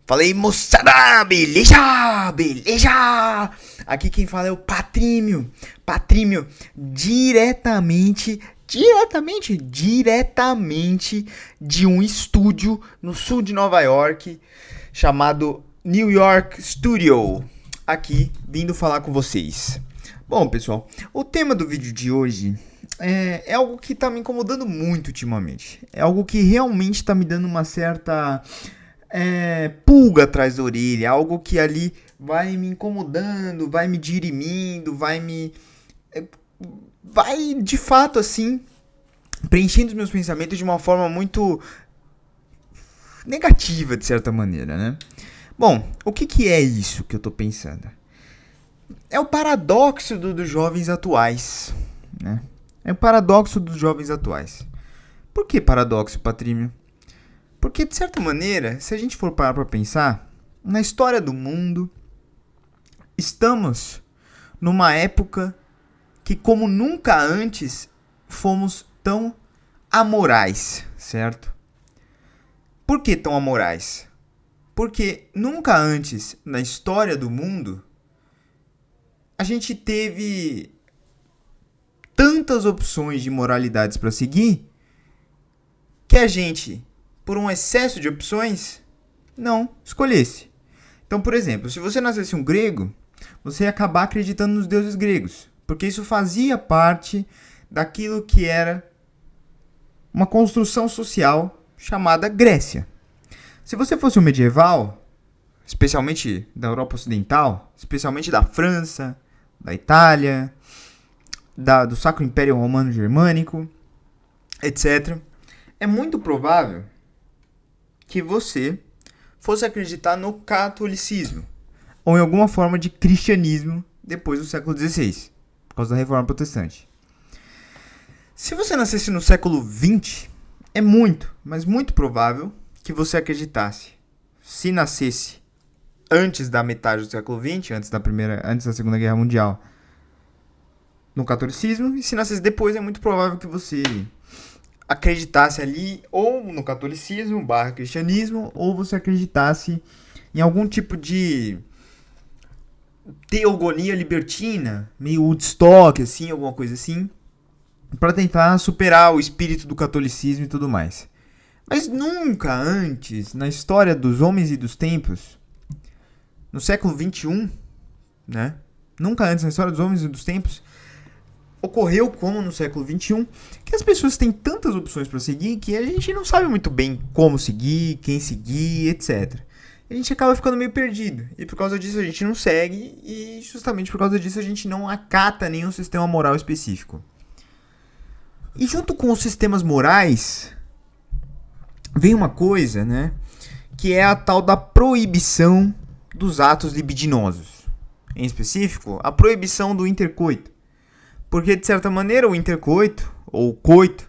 Falei, moçada, beleza, beleza? Aqui quem fala é o Patrímio, diretamente de um estúdio no sul de Nova York, chamado New York Studio, aqui vindo falar com vocês. Bom, pessoal, o tema do vídeo de hoje é algo que tá me incomodando muito ultimamente. É algo que realmente tá me dando uma certa pulga atrás da orelha. Algo que ali vai me incomodando, vai me dirimindo, vai de fato assim preenchendo os meus pensamentos de uma forma muito negativa, de certa maneira, né? Bom, o que é isso que eu tô pensando? É o paradoxo dos jovens atuais, né? É o paradoxo dos jovens atuais. Por que paradoxo, Patrímio? Porque, de certa maneira, se a gente for parar para pensar, na história do mundo, estamos numa época que, como nunca antes, fomos tão amorais, certo? Por que tão amorais? Porque nunca antes, na história do mundo, a gente teve tantas opções de moralidades para seguir que a gente, por um excesso de opções, não escolhesse. Então, por exemplo, se você nascesse um grego, você ia acabar acreditando nos deuses gregos, porque isso fazia parte daquilo que era uma construção social chamada Grécia. Se você fosse um medieval, especialmente da Europa Ocidental, especialmente da França, da Itália, do Sacro Império Romano Germânico, etc., é muito provável que você fosse acreditar no catolicismo ou em alguma forma de cristianismo depois do século XVI, por causa da Reforma Protestante. Se você nascesse no século XX, é muito, mas muito provável que você acreditasse. Se nascesse antes da metade do século XX, antes da Segunda Guerra Mundial, no catolicismo, e se nascesse depois, é muito provável que você acreditasse ali ou no catolicismo / cristianismo, ou você acreditasse em algum tipo de teogonia libertina, meio Woodstock, assim, alguma coisa assim, para tentar superar o espírito do catolicismo e tudo mais. Mas nunca antes, na história dos homens e dos tempos, no século XXI, né? Nunca antes na história dos homens e dos tempos, ocorreu como no século XXI, que as pessoas têm tantas opções para seguir que a gente não sabe muito bem como seguir, quem seguir, etc. A gente acaba ficando meio perdido. E por causa disso a gente não segue, e justamente por causa disso a gente não acata nenhum sistema moral específico. E junto com os sistemas morais, vem uma coisa, né? Que é a tal da proibição dos atos libidinosos. Em específico, a proibição do intercoito. Porque, de certa maneira, o intercoito, ou coito,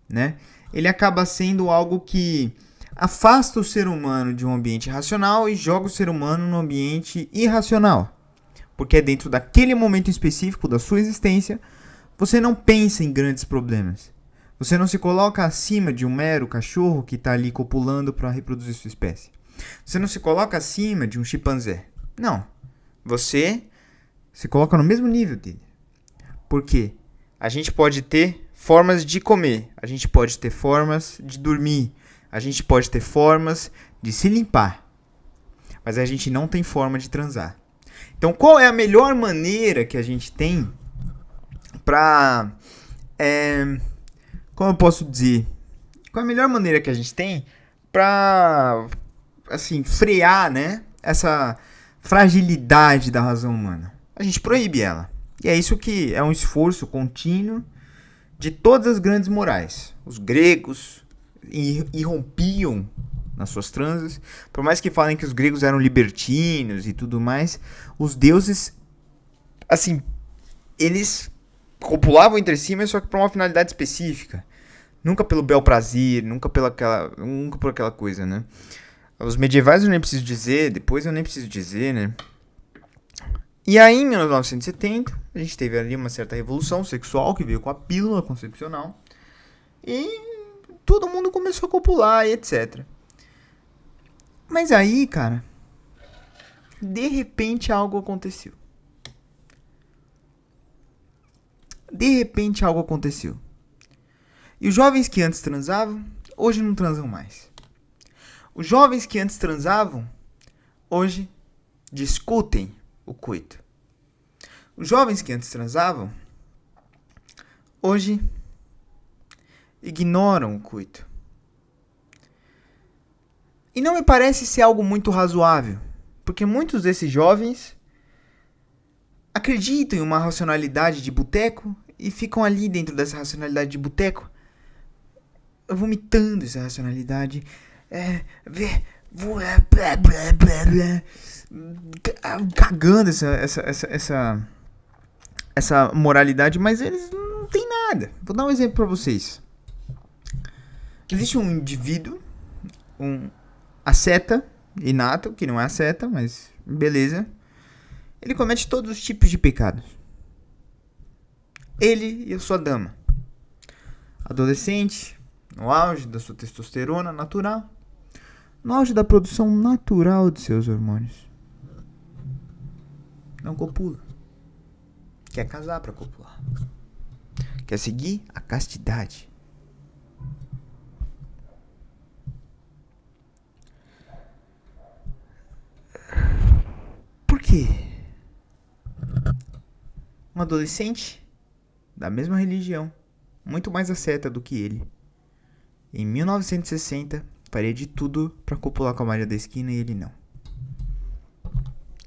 né, ele acaba sendo algo que afasta o ser humano de um ambiente racional e joga o ser humano num ambiente irracional. Porque é dentro daquele momento específico da sua existência, você não pensa em grandes problemas. Você não se coloca acima de um mero cachorro que está ali copulando para reproduzir sua espécie. Você não se coloca acima de um chimpanzé. Não. Você se coloca no mesmo nível dele. Por quê? A gente pode ter formas de comer, a gente pode ter formas de dormir, a gente pode ter formas de se limpar, mas a gente não tem forma de transar. Então, qual é a melhor maneira que a gente tem para... como eu posso dizer? Qual é a melhor maneira que a gente tem para, assim, frear, né, essa fragilidade da razão humana? A gente proíbe ela. E é isso que é um esforço contínuo de todas as grandes morais. Os gregos irrompiam nas suas transas. Por mais que falem que os gregos eram libertinos e tudo mais, os deuses, assim, eles copulavam entre si, mas só que para uma finalidade específica. Nunca pelo bel prazer, nunca por aquela coisa, né? Os medievais eu nem preciso dizer, depois eu nem preciso dizer, né? E aí, em 1970, a gente teve ali uma certa revolução sexual que veio com a pílula concepcional. E todo mundo começou a copular e etc. Mas aí, cara, de repente algo aconteceu. E os jovens que antes transavam, hoje não transam mais. Os jovens que antes transavam, hoje discutem o coito. Os jovens que antes transavam, hoje ignoram o coito. E não me parece ser algo muito razoável, porque muitos desses jovens acreditam em uma racionalidade de boteco e ficam ali dentro dessa racionalidade de boteco, vomitando essa racionalidade, cagando essa moralidade, mas eles não têm nada. Vou dar um exemplo pra vocês. Existe um indivíduo, asceta inato, que não é asceta, mas beleza. Ele comete todos os tipos de pecados. Ele e a sua dama. Adolescente, no auge da sua testosterona natural, no auge da produção natural de seus hormônios. Não copula. Quer casar pra copular. Quer seguir a castidade. Por quê? Um adolescente da mesma religião, muito mais asceta do que ele, em 1960, faria de tudo pra copular com a Maria da Esquina e ele não.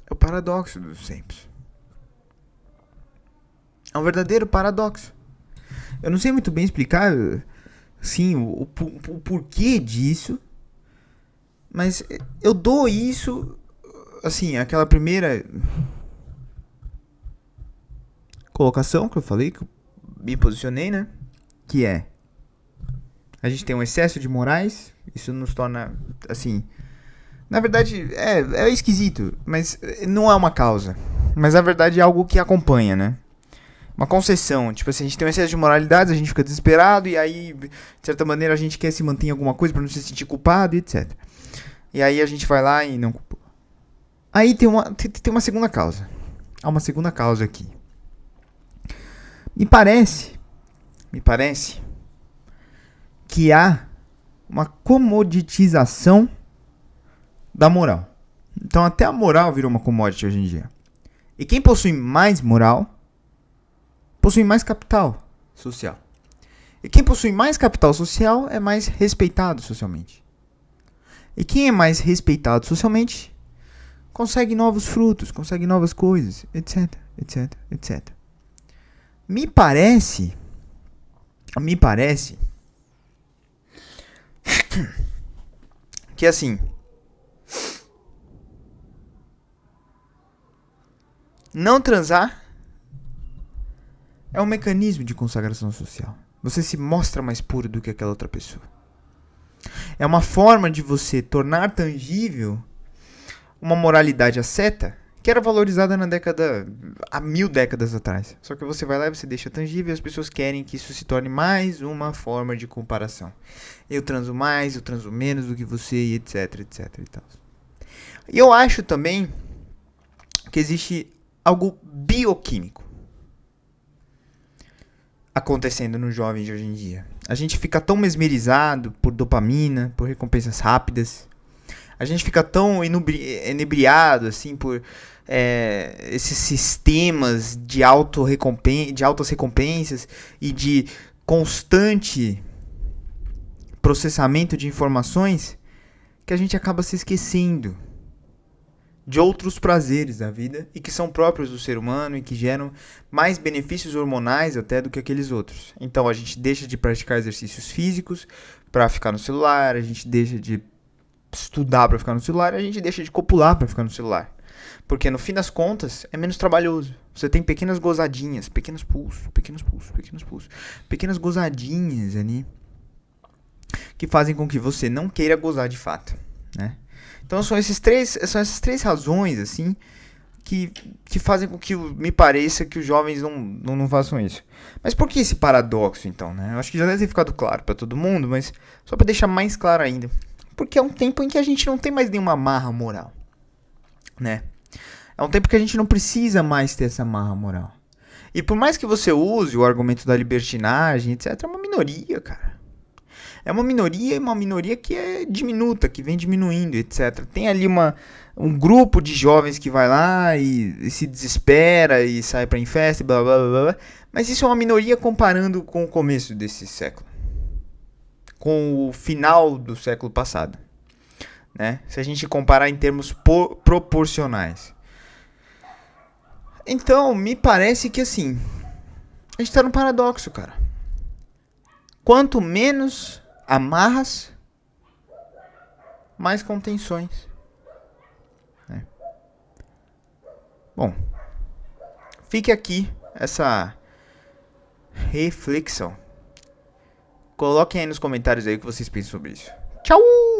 É o paradoxo dos tempos. É um verdadeiro paradoxo. Eu não sei muito bem explicar, sim, o porquê disso, mas eu dou isso, assim, aquela primeira colocação que eu falei, que eu me posicionei, né? Que é: a gente tem um excesso de morais, isso nos torna, assim, na verdade, é esquisito, mas não é uma causa. Mas na verdade é algo que acompanha, né? Uma concessão, tipo assim, a gente tem um excesso de moralidades, a gente fica desesperado e aí, de certa maneira, a gente quer se manter em alguma coisa pra não se sentir culpado e etc. E aí a gente vai lá e não culpa. Aí tem uma segunda causa. Há uma segunda causa aqui. Me parece que há uma comoditização da moral. Então até a moral virou uma commodity hoje em dia. E quem possui mais moral possui mais capital social. E quem possui mais capital social é mais respeitado socialmente. E quem é mais respeitado socialmente consegue novos frutos, consegue novas coisas, etc, etc, etc. Me parece que assim, não transar é um mecanismo de consagração social. Você se mostra mais puro do que aquela outra pessoa. É uma forma de você tornar tangível uma moralidade asceta que era valorizada há 1000 décadas atrás. Só que você vai lá e você deixa tangível e as pessoas querem que isso se torne mais uma forma de comparação. Eu transo mais, eu transo menos do que você, e etc, etc e tal. E eu acho também que existe algo bioquímico acontecendo no jovem de hoje em dia. A gente fica tão mesmerizado por dopamina, por recompensas rápidas. A gente fica tão inebriado assim por esses sistemas de altas recompensas e de constante processamento de informações que a gente acaba se esquecendo de outros prazeres da vida e que são próprios do ser humano e que geram mais benefícios hormonais até do que aqueles outros. Então a gente deixa de praticar exercícios físicos para ficar no celular, a gente deixa de estudar para ficar no celular, a gente deixa de copular para ficar no celular. Porque no fim das contas é menos trabalhoso. Você tem pequenas gozadinhas, pequenos pulsos, pequenas gozadinhas ali que fazem com que você não queira gozar de fato, né? Então são essas três razões assim que fazem com que me pareça que os jovens não façam isso. Mas por que esse paradoxo então, né? Eu acho que já deve ter ficado claro para todo mundo, mas só para deixar mais claro ainda. porque é um tempo em que a gente não tem mais nenhuma amarra moral, né? É um tempo que a gente não precisa mais ter essa amarra moral. E por mais que você use o argumento da libertinagem, etc., é uma minoria, cara. É uma minoria que é diminuta, que vem diminuindo, etc. Tem ali um grupo de jovens que vai lá e se desespera e sai pra em festa e blá blá blá blá. Mas isso é uma minoria comparando com o começo desse século. Com o final do século passado. Né? Se a gente comparar em termos proporcionais. Então, me parece que assim, a gente tá num paradoxo, cara. Quanto menos amarras, mais contenções. Né? Bom, fique aqui essa reflexão. Coloquem aí nos comentários aí o que vocês pensam sobre isso. Tchau!